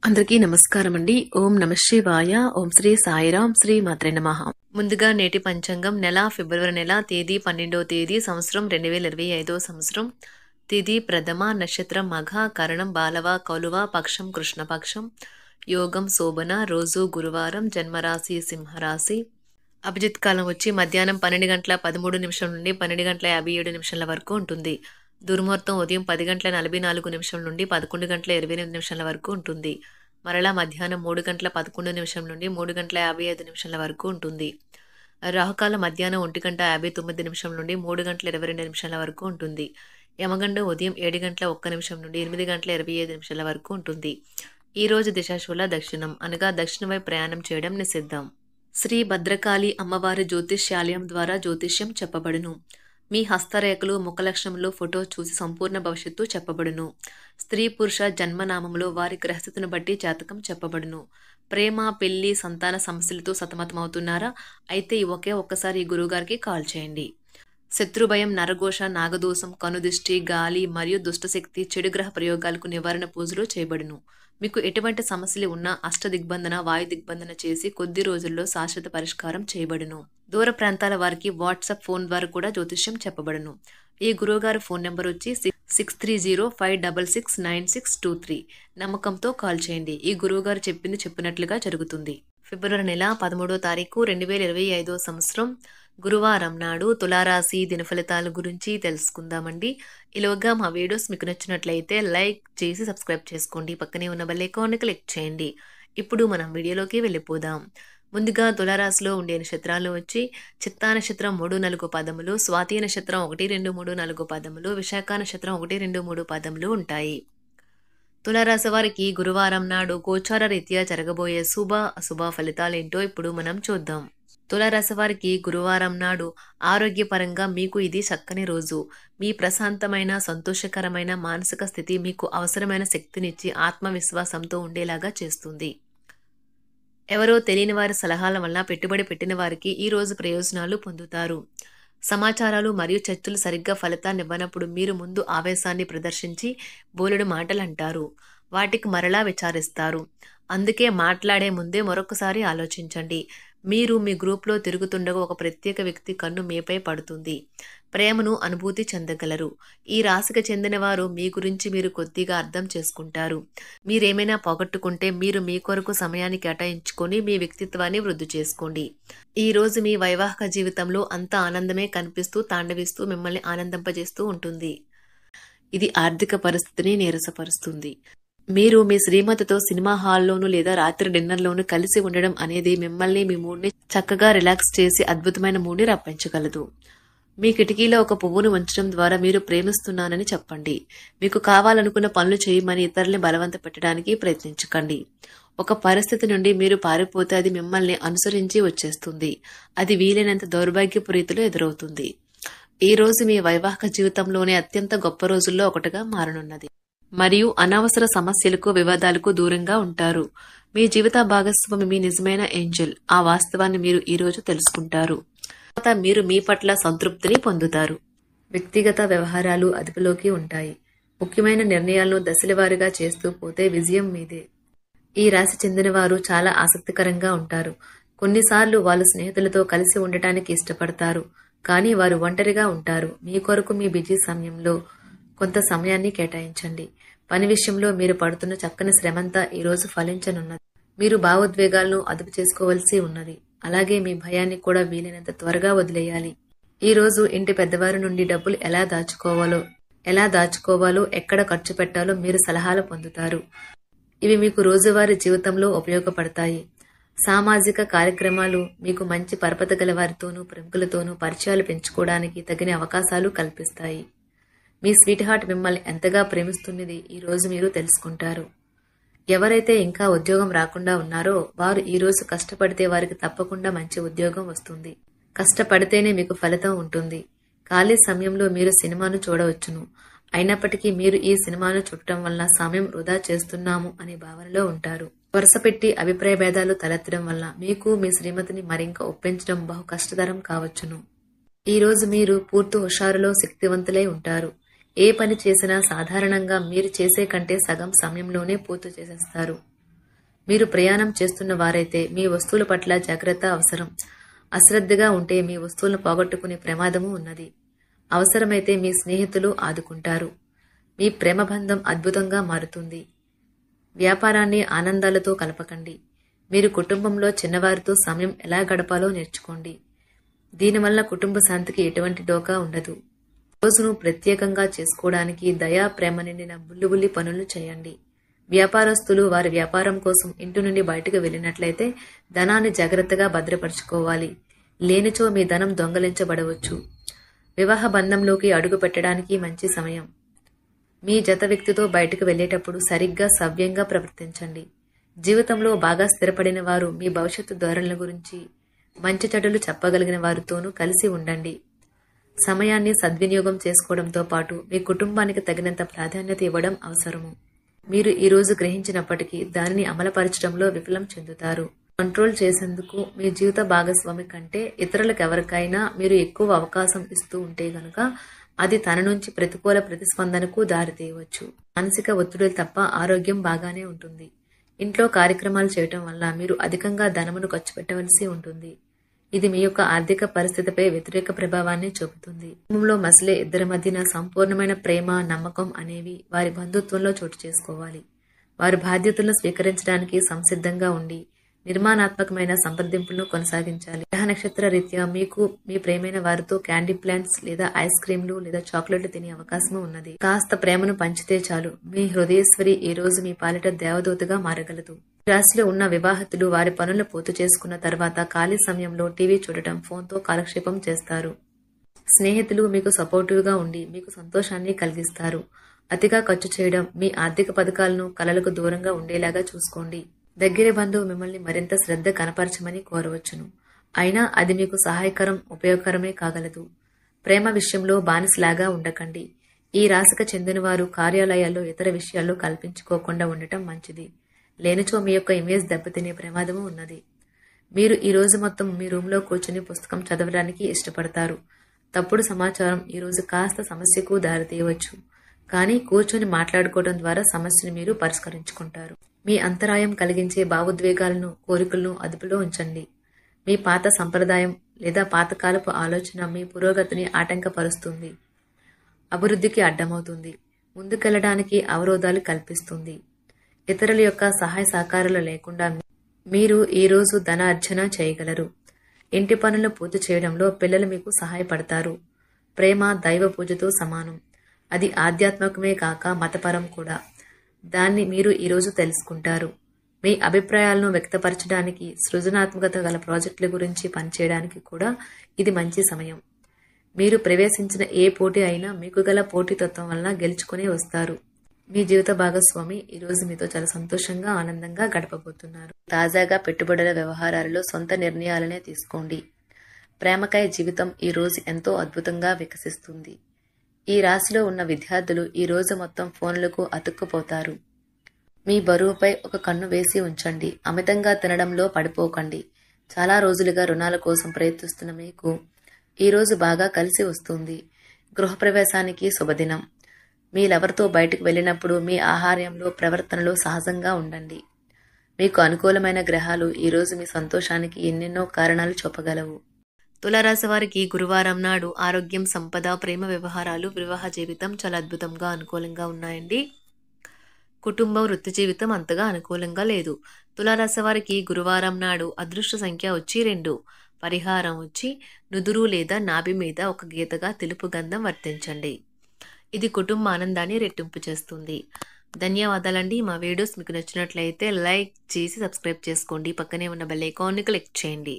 అందరికీ నమస్కారం అండి. ఓం నమ శివాయ. ఓం శ్రీ సాయిరాం. శ్రీ మాత్రే నమః. ముందుగా నేటి పంచాంగం నెల ఫిబ్రవరి నెల తేదీ 12వ తేదీ సంవత్సరం 2025 సంవత్సరం. తిథి ప్రథమ, నక్షత్రం మఘ, కరణం బాలవ, కౌలువ, పక్షం కృష్ణపక్షం, యోగం శోభన, రోజు గురువారం, జన్మరాశి సింహరాశి. అభిజిత్ కాలం వచ్చి మధ్యాహ్నం 12 గంటల 13 నిమిషం నుండి 12 గంటల 57 నిమిషాల వరకు ఉంటుంది. దుర్ముహూర్తం ఉదయం 10 గంటల 44 నిమిషం నుండి 11 గంటల 28 నిమిషాల వరకు ఉంటుంది. మరలా మధ్యాహ్నం 3 గంటల 11 నిమిషం నుండి 3 గంటల 55 నిమిషాల వరకు ఉంటుంది. రాహుకాలం మధ్యాహ్నం 1 గంట 59 నిమిషం నుండి 3 గంటల 22 నిమిషాల వరకు ఉంటుంది. యమగండం ఉదయం 7 గంటల 1 నిమిషం నుండి 8 గంటల 25 నిమిషాల వరకు ఉంటుంది. ఈ రోజు దిశాశూల దక్షిణం అనగా దక్షిణ వైపు ప్రయాణం చేయడం నిషిద్ధం. శ్రీ భద్రకాళి అమ్మవారి జ్యోతిష్యాలయం ద్వారా జ్యోతిష్యం చెప్పబడును. మీ హస్తరేఖలు, ముఖలక్షణములు ఫోటో చూసి సంపూర్ణ భవిష్యత్తు చెప్పబడును. స్త్రీ పురుష జన్మనామములో వారి గ్రహస్థితిని బట్టి జాతకం చెప్పబడును. ప్రేమ, పెళ్లి, సంతాన సమస్యలతో సతమతమవుతున్నారా? అయితే ఒక్కసారి ఈ గురువుగారికి కాల్ చేయండి. శత్రుభయం, నరఘోష, నాగదోషం, కనుదిష్టి, గాలి మరియు దుష్టశక్తి, చెడు గ్రహ ప్రయోగాలకు నివారణ పూజలు చేయబడును. మీకు ఎటువంటి సమస్యలు ఉన్నా అష్టదిగ్బంధన, వాయు దిగ్బంధన చేసి కొద్ది రోజుల్లో శాశ్వత పరిష్కారం చేయబడును. దూర ప్రాంతాల వారికి వాట్సాప్ ఫోన్ ద్వారా కూడా జ్యోతిష్యం చెప్పబడును. ఈ గురువుగారి ఫోన్ నెంబర్ వచ్చి 6305669623. నమ్మకంతో కాల్ చేయండి. ఈ గురువుగారు చెప్పింది చెప్పినట్లుగా జరుగుతుంది. ఫిబ్రవరి నెల 13వ తారీఖు 2025 సంవత్సరం గురువారం నాడు తులారాశి దినఫలితాల గురించి తెలుసుకుందామండి. ఈలోగా మా వీడియోస్ మీకు నచ్చినట్లయితే లైక్ చేసి సబ్స్క్రైబ్ చేసుకోండి. పక్కనే ఉన్న బెల్ ఐకాన్ని క్లిక్ చేయండి. ఇప్పుడు మనం వీడియోలోకి వెళ్ళిపోదాం. ముందుగా తులారాశిలో ఉండే నక్షత్రాలు వచ్చి చిత్తా నక్షత్రం 3-4 పదములు, స్వాతి నక్షత్రం 1-2-3-4 పదములు, విశాఖ నక్షత్రం 1-2-3 పదములు ఉంటాయి. తులారాశి వారికి గురువారం నాడు గోచార రీత్యా జరగబోయే శుభ అశుభ ఫలితాలేంటో ఇప్పుడు మనం చూద్దాం. తులారాశి వారికి గురువారం నాడు ఆరోగ్యపరంగా మీకు ఇది చక్కని రోజు. మీ ప్రశాంతమైన, సంతోషకరమైన మానసిక స్థితి మీకు అవసరమైన శక్తినిచ్చి ఆత్మవిశ్వాసంతో ఉండేలాగా చేస్తుంది. ఎవరో తెలియని వారి సలహాల వల్ల పెట్టుబడి పెట్టిన వారికి ఈ రోజు ప్రయోజనాలు పొందుతారు. సమాచారాలు మరియు చర్చలు సరిగ్గా ఫలితాన్ని ఇవ్వనప్పుడు మీరు ముందు ఆవేశాన్ని ప్రదర్శించి బోలెడు మాటలు అంటారు. వాటికి మరలా విచారిస్తారు. అందుకే మాట్లాడే ముందే మరొకసారి ఆలోచించండి. మీరు మీ గ్రూప్లో తిరుగుతుండగా ఒక ప్రత్యేక వ్యక్తి కన్ను మీపై పడుతుంది. ప్రేమను అనుభూతి చెందగలరు. ఈ రాశికి చెందిన వారు మీ గురించి మీరు కొద్దిగా అర్థం చేసుకుంటారు. మీరేమైనా పోగొట్టుకుంటే మీరు మీ కొరకు సమయాన్ని కేటాయించుకొని మీ వ్యక్తిత్వాన్ని వృద్ధి చేసుకోండి. ఈ రోజు మీ వైవాహిక జీవితంలో అంత ఆనందమే కనిపిస్తూ తాండవిస్తూ మిమ్మల్ని ఆనందింపజేస్తూ ఉంటుంది. ఇది ఆర్థిక పరిస్థితిని నీరసపరుస్తుంది. మీరు మీ శ్రీమతితో సినిమా హాల్లోనూ లేదా రాత్రి డిన్నర్లోనూ కలిసి ఉండడం అనేది మిమ్మల్ని మీ మూడ్ని చక్కగా రిలాక్స్ చేసి అద్భుతమైన మూడ్ని రప్పించగలదు. మీ కిటికీలో ఒక పువ్వును ఉంచడం ద్వారా మీరు ప్రేమిస్తున్నానని చెప్పండి. మీకు కావాలనుకున్న పనులు చేయమని ఇతరుల్ని బలవంత పెట్టడానికి ప్రయత్నించకండి. ఒక పరిస్థితి నుండి మీరు పారిపోతే అది మిమ్మల్ని అనుసరించి వచ్చేస్తుంది. అది వీలైనంత దౌర్భాగ్యపు రీతిలో ఎదురవుతుంది. ఈ రోజు మీ వైవాహిక జీవితంలోనే అత్యంత గొప్ప రోజుల్లో ఒకటిగా మారనున్నది. మరియు అనవసర సమస్యలకు, వివాదాలకు దూరంగా ఉంటారు. మీ జీవిత భాగస్వామి మీ నిజమైన ఏంజెల్. ఆ వాస్తవాన్ని మీరు ఈ రోజు తెలుసుకుంటారు. తర్వాత మీరు మీ పట్ల సంతృప్తిని పొందుతారు. వ్యక్తిగత వ్యవహారాలు అదుపులోకి ఉంటాయి. ముఖ్యమైన నిర్ణయాలను దశలవారీగా చేస్తూ పోతే విజయం మీదే. ఈ రాశి చెందిన వారు చాలా ఆసక్తికరంగా ఉంటారు. కొన్నిసార్లు వాళ్ళు స్నేహితులతో కలిసి ఉండటానికి ఇష్టపడతారు. కానీ వారు ఒంటరిగా ఉంటారు. మీ కొరకు మీ బిజీ సమయంలో కొంత సమయాన్ని కేటాయించండి. పని విషయంలో మీరు పడుతున్న చక్కని శ్రమంతా ఈ రోజు ఫలించనున్నది. మీరు భావోద్వేగాలను అదుపు చేసుకోవలసి ఉన్నది. అలాగే మీ భయాన్ని కూడా వీలైనంత త్వరగా వదిలేయాలి. ఈ రోజు ఇంటి పెద్దవారి నుండి డబ్బులు ఎలా దాచుకోవాలో, ఎక్కడ ఖర్చు పెట్టాలో మీరు సలహాలు పొందుతారు. ఇవి మీకు రోజువారీ జీవితంలో ఉపయోగపడతాయి. సామాజిక కార్యక్రమాలు మీకు మంచి పరపతి గల వారితోనూ ప్రముఖులతోనూ పరిచయాలు పెంచుకోవడానికి తగిన అవకాశాలు కల్పిస్తాయి. మీ స్వీట్ హార్ట్ మిమ్మల్ని ఎంతగా ప్రేమిస్తున్నది ఈ రోజు మీరు తెలుసుకుంటారు. ఎవరైతే ఇంకా ఉద్యోగం రాకుండా ఉన్నారో వారు ఈ రోజు కష్టపడితే వారికి తప్పకుండా మంచి ఉద్యోగం వస్తుంది. కష్టపడితేనే మీకు ఫలితం ఉంటుంది. ఖాళీ సమయంలో మీరు సినిమాను చూడవచ్చును. అయినప్పటికీ మీరు ఈ సినిమాను చూడటం వల్ల సమయం వృధా చేస్తున్నాము అనే భావనలో ఉంటారు. వరుసపెట్టి అభిప్రాయ భేదాలు తలెత్తడం వల్ల మీకు మీ శ్రీమతిని మరింక ఒప్పించడం బహు కష్టతరం కావచ్చును. ఈ రోజు మీరు పూర్తి హుషారులో శక్తివంతులై ఉంటారు. ఏ పని చేసినా సాధారణంగా మీరు చేసే కంటే సగం సమయంలోనే పూర్తి చేసేస్తారు. మీరు ప్రయాణం చేస్తున్న వారైతే మీ వస్తువుల పట్ల జాగ్రత్త అవసరం. అశ్రద్ధగా ఉంటే మీ వస్తువులను పోగొట్టుకునే ప్రమాదము ఉన్నది. అవసరమైతే మీ స్నేహితులు ఆదుకుంటారు. మీ ప్రేమ బంధం అద్భుతంగా మారుతుంది. వ్యాపారాన్ని ఆనందాలతో కలపకండి. మీరు కుటుంబంలో చిన్నవారితో సమయం ఎలా గడపాలో నేర్చుకోండి. దీనివల్ల కుటుంబ శాంతికి ఎటువంటి డోకా ఉండదు. రోజును ప్రత్యేకంగా చేసుకోవడానికి దయా ప్రేమ నిండిన బుల్లిబుల్లి పనులు చేయండి. వ్యాపారస్తులు వారి వ్యాపారం కోసం ఇంటి నుండి బయటకు వెళ్ళినట్లయితే ధనాన్ని జాగ్రత్తగా భద్రపరుచుకోవాలి. లేనిచో మీ ధనం దొంగలించబడవచ్చు. వివాహ బంధంలోకి అడుగు పెట్టడానికి మంచి సమయం. మీ జత వ్యక్తితో బయటకు వెళ్లేటప్పుడు సరిగ్గా సవ్యంగా ప్రవర్తించండి. జీవితంలో బాగా స్థిరపడిన వారు మీ భవిష్యత్తు ధోరణుల గురించి మంచి చెడులు చెప్పగలిగిన వారితోనూ కలిసి ఉండండి. సమయాన్ని సద్వినియోగం చేసుకోవడంతో పాటు మీ కుటుంబానికి తగినంత ప్రాధాన్యత ఇవ్వడం అవసరము. మీరు ఈ రోజు గ్రహించినప్పటికీ దానిని అమలుపరచడంలో విఫలం చెందుతారు. కంట్రోల్ చేసేందుకు మీ జీవిత భాగస్వామి కంటే ఇతరులకు ఎవరికైనా మీరు ఎక్కువ అవకాశం ఇస్తూ ఉంటే గనుక అది తన నుంచి ప్రతికూల ప్రతిస్పందనకు దారితీయవచ్చు. మానసిక ఒత్తిడులు తప్ప ఆరోగ్యం బాగానే ఉంటుంది. ఇంట్లో కార్యక్రమాలు చేయటం వల్ల మీరు అధికంగా ధనమును ఖర్చు పెట్టవలసి ఉంటుంది. ఇది మీ యొక్క ఆర్థిక పరిస్థితిపై వ్యతిరేక ప్రభావాన్ని చూపుతుంది. కుటుంబంలో మసలే ఇద్దరి మధ్యన సంపూర్ణమైన ప్రేమ, నమ్మకం అనేవి వారి బంధుత్వంలో చోటు చేసుకోవాలి. వారి బాధ్యతలను స్వీకరించడానికి సంసిద్ధంగా ఉండి నిర్మాణాత్మకమైన సంప్రదింపులను కొనసాగించాలి. గ్రహ నక్షత్ర రీత్యా మీకు మీ ప్రేమైన వారితో క్యాండీ ప్లాంట్స్ లేదా ఐస్ క్రీంలు లేదా చాక్లెట్లు తినే అవకాశం ఉన్నది. కాస్త ప్రేమను పంచితే చాలు మీ హృదయేశ్వరి ఈ రోజు మీ పాలిట దేవదూతగా మారగలదు. రాశిలో ఉన్న వివాహితులు వారి పనులను పూర్తి చేసుకున్న తర్వాత ఖాళీ సమయంలో టీవీ చూడటం, ఫోన్తో కాలక్షేపం చేస్తారు. స్నేహితులు మీకు సపోర్టివ్ గా ఉండి మీకు సంతోషాన్ని కలిగిస్తారు. అతిగా ఖర్చు చేయడం, మీ ఆర్థిక పథకాలను కలలకు దూరంగా ఉండేలాగా చూసుకోండి. దగ్గరి బంధువు మిమ్మల్ని మరింత శ్రద్ధ కనపరచమని కోరవచ్చును. అయినా అది మీకు సహాయకరం, ఉపయోగకరమే కాగలదు. ప్రేమ విషయంలో బానిసలాగా ఉండకండి. ఈ రాశికి చెందిన వారు కార్యాలయాల్లో ఇతర విషయాల్లో కల్పించుకోకుండా ఉండటం మంచిది. లేనిచో మీ యొక్క ఇమేజ్ దెబ్బతినే ప్రమాదము ఉన్నది. మీరు ఈ రోజు మొత్తం మీ రూమ్లో కూర్చుని పుస్తకం చదవడానికి ఇష్టపడతారు. తప్పుడు సమాచారం ఈ రోజు కాస్త సమస్యకు దారితీయవచ్చు. కానీ కూర్చొని మాట్లాడుకోవడం ద్వారా సమస్యను మీరు పరిష్కరించుకుంటారు. మీ అంతరాయం కలిగించే భావోద్వేగాలను, కోరికలను అదుపులో ఉంచండి. మీ పాత సంప్రదాయం లేదా పాతకాలపు ఆలోచన మీ పురోగతిని ఆటంకపరుస్తుంది, అభివృద్ధికి అడ్డమవుతుంది, ముందుకెళ్లడానికి అవరోధాలు కల్పిస్తుంది. ఇతరుల యొక్క సహాయ సహకారాలు లేకుండా మీరు ఈ రోజు ధనార్జన చేయగలరు. ఇంటి పనులను పూర్తి చేయడంలో పిల్లలు మీకు సహాయపడతారు. ప్రేమ దైవ పూజతో సమానం. అది ఆధ్యాత్మికమే కాక మతపరం కూడా. దాన్ని మీరు ఈరోజు తెలుసుకుంటారు. మీ అభిప్రాయాలను వ్యక్తపరచడానికి, సృజనాత్మకత గల ప్రాజెక్టుల గురించి పనిచేయడానికి కూడా ఇది మంచి సమయం. మీరు ప్రవేశించిన ఏ పోటీ అయినా మీకు గల పోటీతత్వం వలన గెలుచుకునే వస్తారు. మీ జీవిత భాగస్వామి ఈరోజు మీతో చాలా సంతోషంగా, ఆనందంగా గడపబోతున్నారు. తాజాగా పెట్టుబడుల వ్యవహారాలలో సొంత నిర్ణయాలనే తీసుకోండి. ప్రేమకాయ జీవితం ఈ రోజు ఎంతో అద్భుతంగా వికసిస్తుంది. ఈ రాశిలో ఉన్న విద్యార్థులు ఈ రోజు మొత్తం ఫోన్లకు అతుక్కుపోతారు. మీ బరువుపై ఒక కన్ను వేసి ఉంచండి. అమితంగా తినడంలో పడిపోకండి. చాలా రోజులుగా రుణాల కోసం ప్రయత్నిస్తున్న మీకు ఈ రోజు బాగా కలిసి వస్తుంది. గృహప్రవేశానికి శుభదినం. మీరెవరితో బయటకు వెళ్ళినప్పుడు మీ ఆహార్యంలో, ప్రవర్తనలో సహజంగా ఉండండి. మీకు అనుకూలమైన గ్రహాలు ఈరోజు మీ సంతోషానికి ఎన్నెన్నో కారణాలు చూపగలవు. తులారాశి వారికి గురువారం నాడు ఆరోగ్యం, సంపద, ప్రేమ వ్యవహారాలు, వివాహ జీవితం చాలా అద్భుతంగా అనుకూలంగా ఉన్నాయండి. కుటుంబం, వృత్తి జీవితం అంతగా అనుకూలంగా లేదు. తులారాశి వారికి గురువారం నాడు అదృష్ట సంఖ్య వచ్చి 2. పరిహారం వచ్చి నుదురు లేదా నాభి మీద ఒక గీతగా తెలుపు గంధం వర్తించండి. ఇది కుటుంబ ఆనందాన్ని రెట్టింపు చేస్తుంది. ధన్యవాదాలండి. మా వీడియోస్ మీకు నచ్చినట్లయితే లైక్ చేసి సబ్స్క్రైబ్ చేసుకోండి. పక్కనే ఉన్న బెల్ ఐకాన్ని క్లిక్ చేయండి.